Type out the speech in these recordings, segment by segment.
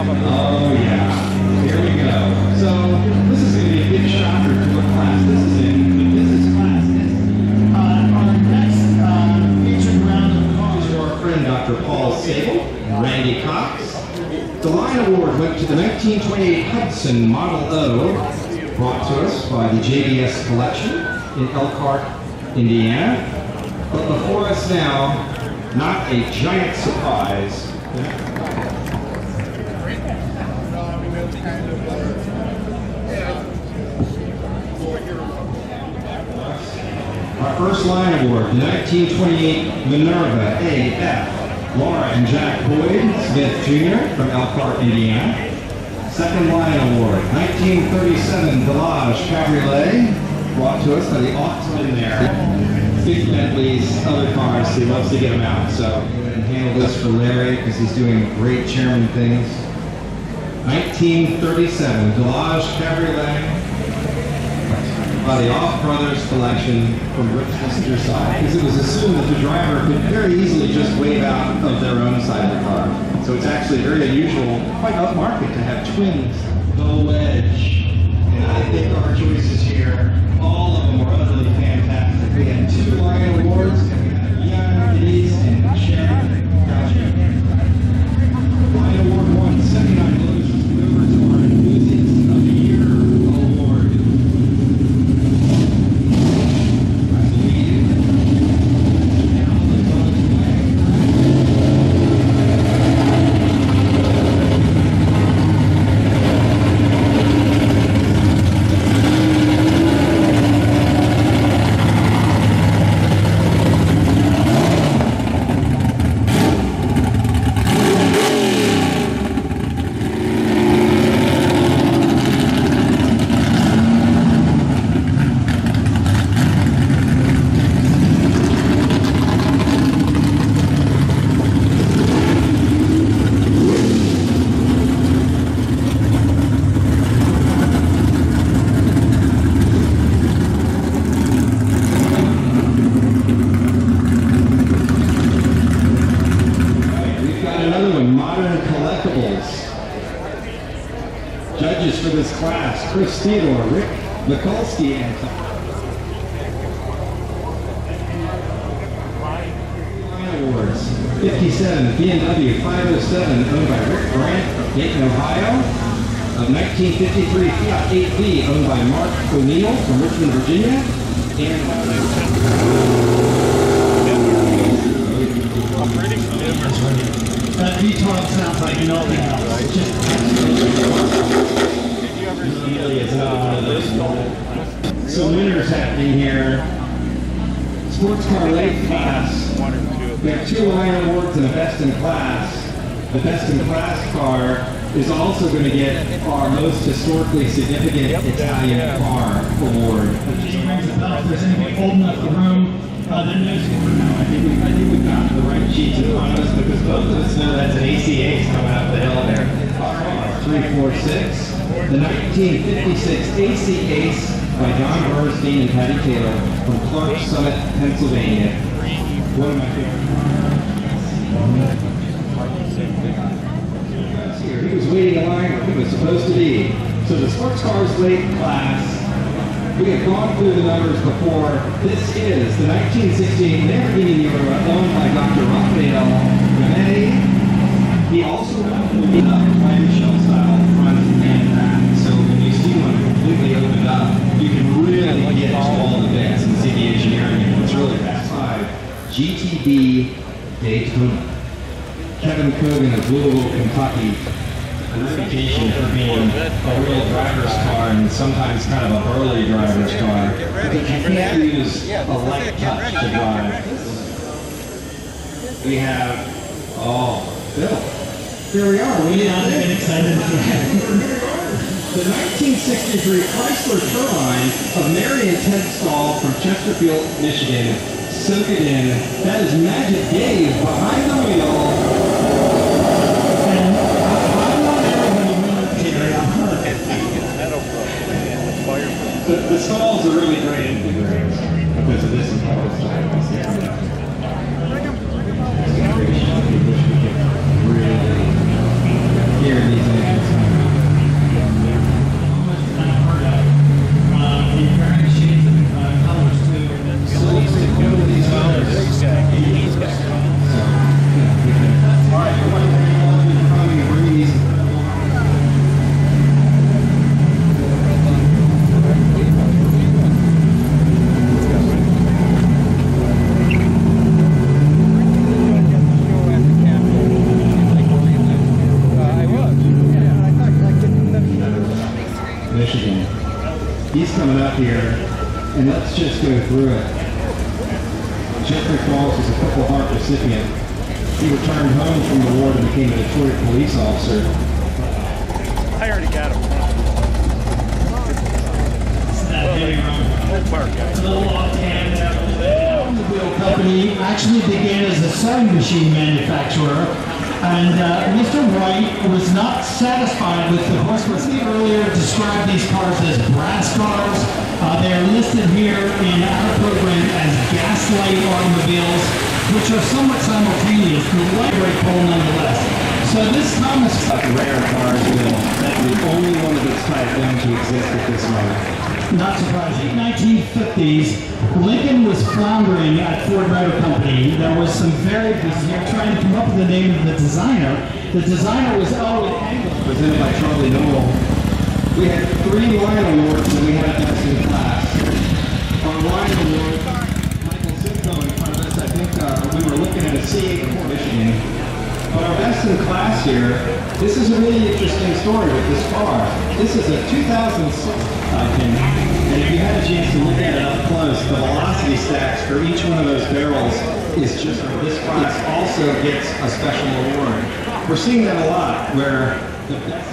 Oh yeah, here we go. So this is going to be a big shocker to what class this is in. But this is class S. Our next featured round of applause to our friend Dr. Paul Sable and Randy Cox. The Line Award went to the 1928 Hudson Model O, brought to us by the JBS Collection in Elkhart, Indiana. But before us now, not a giant surprise. Our first line award, the 1928 Minerva AF, Laura and Jack Boyd Smith Jr. from Elkhart, Indiana. Second line award, 1937 Delage Cabriolet, brought to us by the Auxman there. Big Bentley's, other cars, he loves to get them out, so I'm going to handle this for Larry because he's doing great chairman things. 1937 Delage Cabriolet by the Off Brothers Collection from Rick's passenger side, because it was assumed that the driver could very easily just wave out of their own side of the car. So it's actually very unusual, quite upmarket, to have twins. The Wedge. And I think our choices here, all of them were utterly fantastic. We had 2 Lion Awards, and we had Ian, Denise, and Sharon. Lion Award 1, 79 Lowe's was delivered to our Enthusiast of the Year Award. I believe. Judges for this class, Chris Theodore, Rick Mikulski, and Awards. 57, BMW 507, owned by Rick Grant of Dayton, Ohio. Of 1953, Fiat 8B, owned by Mark O'Neill from Richmond, Virginia. That V12 sounds like nothing else. It's just really is another one of those. Some winners happening here. Sports car late class. We have 2 Lion Awards and a Best in Class. The Best in Class car is also going to get our most historically significant Italian car award. If there's anything old enough to room, I think we've got the right sheets in front of us, because both of us know that's an ACH coming up the hill there. 346. The 1956 AC Ace by John Bernstein and Patty Taylor from Clark Summit, Pennsylvania. One of my favorite. He was waiting in line where he was supposed to be. So the sports cars late class. We have gone through the numbers before. This is the 1968 Lamborghini Miura owned by Dr. Raphael Rene. He also opened up clamshell style front and back. So when you see one completely opened up, you can really get all the bits and see the engineering. It's really fast. 5 GTB Daytona. Kevin Cogan of Louisville, Kentucky. A reputation for being a real driver's car and sometimes kind of a burly driver's car, because you can't use a light touch to drive. We have, Bill. Here we are. We are getting excited. The 1963 Chrysler Turbine of Mary and Ted Stahl from Chesterfield, Michigan. Soak it in. That is Magic Dave behind the wheel. The stalls are really great because of this. Here in these up here, and let's just go through it. Jeffrey Falls was a Purple Heart recipient. He returned home from the war and became a Detroit police officer. I already got him. The wheel company actually began as a sewing machine manufacturer, and Mr. Wright was not satisfied with the horsepower. He earlier described these cars as brass cars. They are listed here in our program as gaslight automobiles, which are somewhat simultaneous, but lightweight pole nonetheless. So this Thomas Rare cars will. That's the only one of its type known to exist at this moment. Not surprising. 1950s, Lincoln was floundering at Ford Motor Company. There was some very here trying to come up with the name of the designer. The designer was Owen Engel. Presented by Charlie Noel. We had 3 line awards and we had best in class. Our line award, Michael Simcoe in front of us, I think we were looking at a C8 before Michigan. But our best in class here, this is a really interesting story with this car. This is a 2006 thing, and if you had a chance to look at it up close, the velocity stacks for each one of those barrels is just for this class also gets a special award. We're seeing that a lot, where the best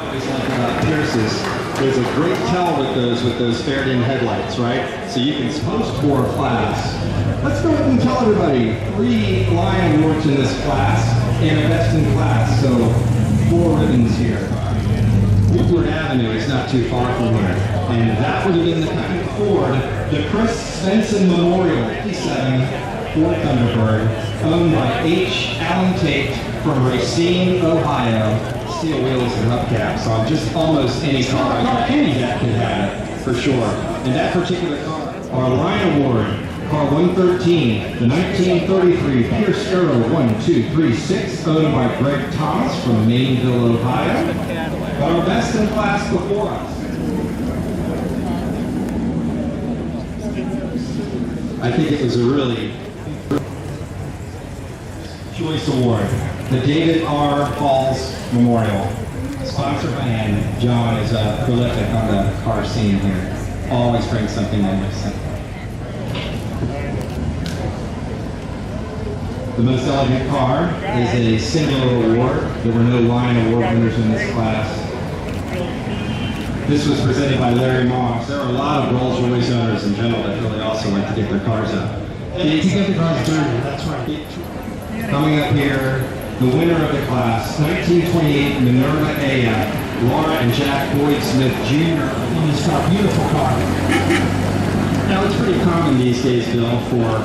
always like about Pierce's, there's a great tell with those fared-in headlights, right? So you can post for a class. Let's go ahead and tell everybody 3 line awards in this class and a best in class. So 4 ribbons here. Woodward Avenue is not too far from here. And that would have been the kind of Ford, the Chris Svensson Memorial 57 Ford Thunderbird, owned by H. Allen Tate from Racine, Ohio. Steel wheels and hubcaps on just almost any car. Any that could have it, for sure. And that particular car, our line award, car 113, the 1933 Pierce Arrow 1236, owned by Greg Thomas from Maineville, Ohio. But our best in class before us. I think it was a really choice award. The David R. Falls Memorial, sponsored by Ann. John is prolific on the car scene here. Always brings something nice. The most elegant car is a singular award. There were no line award winners in this class. This was presented by Larry Moss. There are a lot of Rolls-Royce owners in general that really also like to get their cars out. to get the cars dirty, that's right. Coming up here, the winner of the class, 1928 Minerva Aya, Laura and Jack Boyd Smith Jr. In this car, beautiful car. Now it's pretty common these days, Bill, for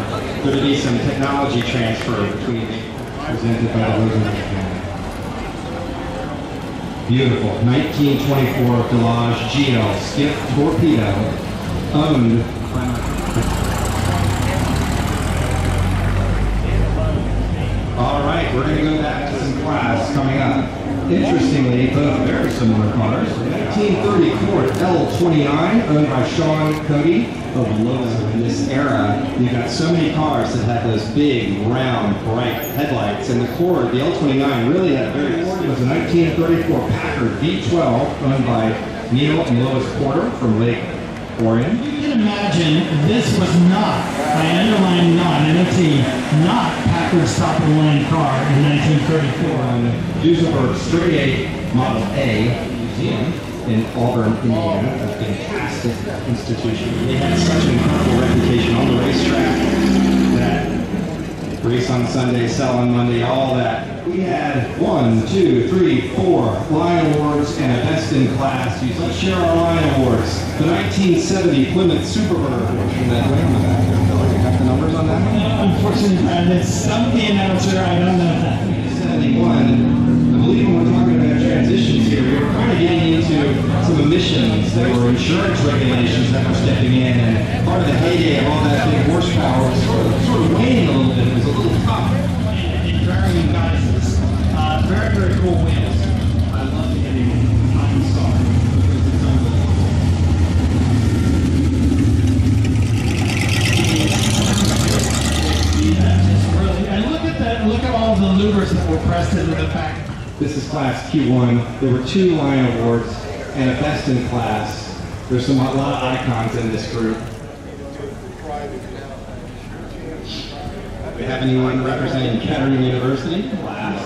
there to be some technology transfer between presented by the Rosenberg family. Beautiful, 1924 Delage GL Skiff Torpedo, owned by All right, we're going to go back to some class coming up. Interestingly, both very similar cars. 1930 Ford L29, owned by Sean Cody of Lowe's. In this era, you've got so many cars that had those big, round, bright headlights. And the Ford, the L29, really had a very... It was a 1934 Packard V12, owned by Neil and Lois Porter from Lake Orion. You can imagine this was not, I underline not, NOT, not Packard's top-of-the-line car in 1934. On Duesenberg Straight 8 Model A Museum in Auburn, Indiana, a fantastic institution. They had such an incredible reputation on the racetrack that race on Sunday, sell on Monday, all that. We had 1, 2, 3, 4 line awards and a best in class. Let's share our line awards. The 1970 Plymouth Superbird. That way on the back there. Phil, you got the numbers on that one? Unfortunately, it's some the announcer, I don't know that. 71. I believe when we're talking about transitions here, we were kind of getting into some emissions. There were insurance regulations that were stepping in, and part of the heyday of all that big horsepower was sort of waning a little bit. It was a little tough. In varying guises. Very, very cool wins. I love getting on star. And look at all the louvers that were pressed into the back. This is class Q1. There were 2 line awards. and a best in class. There's a lot of icons in this group. We have anyone representing Kettering University class.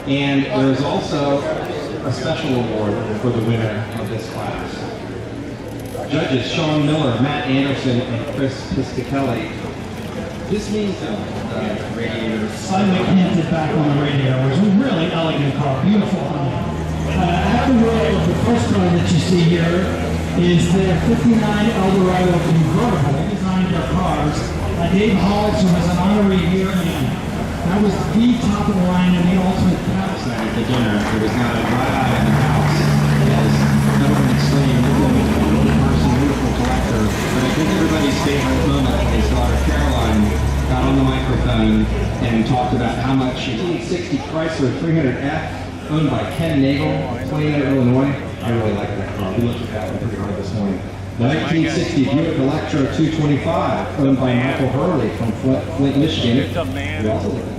And there's also a special award for the winner of this class. Judges Sean Miller, Matt Anderson, and Chris Piscatelli. This means radiators. Simon hinted back on the radio. It was a really elegant car, beautiful. At the wheel of the first car that you see here is their 59 Eldorado convertible, designed their cars. Dave Hollis, who was an honorary here, and that was the top of the line in the ultimate house. At the dinner, there was not a dry eye in the house, as everyone exclaimed, beautiful person, beautiful collector. But I think everybody's favorite moment when his daughter Caroline got on the microphone and talked about how much she 1960 Chrysler 300F, owned by Ken Nagel, 28 Illinois. I really like that car. We looked at that one pretty hard this morning. The 1960 Buick Electra 225, owned by Michael Hurley from Flint, Michigan. We also looked at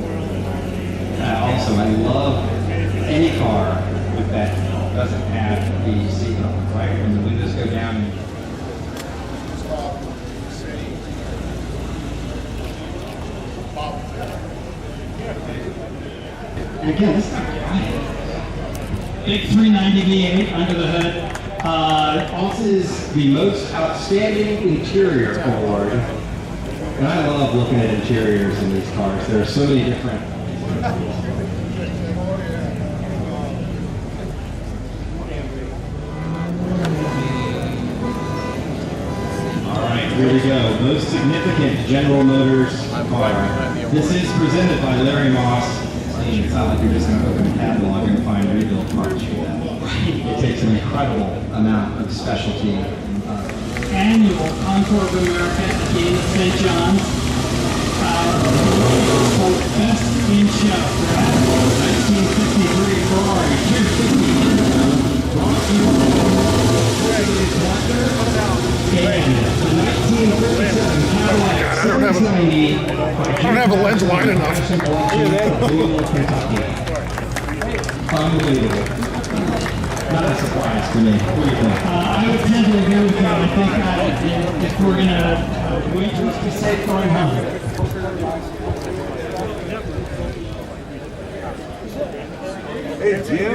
that. Also, I love any car that doesn't have the seatbelt, right? When the windows go down. And again, this is not quiet. Big 390 V8 under the hood. This is the most outstanding interior award. And I love looking at interiors in these cars. There are so many different. All right, here we go. Most significant General Motors car. This is presented by Larry Moss. It's not like you're just going to open a catalog and find rebuild parts for that. It takes an incredible amount of specialty. Annual Concours of America at the Inn of St. John's. For Best in Show. 1953 Ferrari 250. Brought to you and the 1937 Cadillac 690. I don't have a lens wide enough. Unbelievable. Not a surprise to me. What do you think? I would tend to agree with you. I think if we're going to wait just to say going home. Hey, Jim.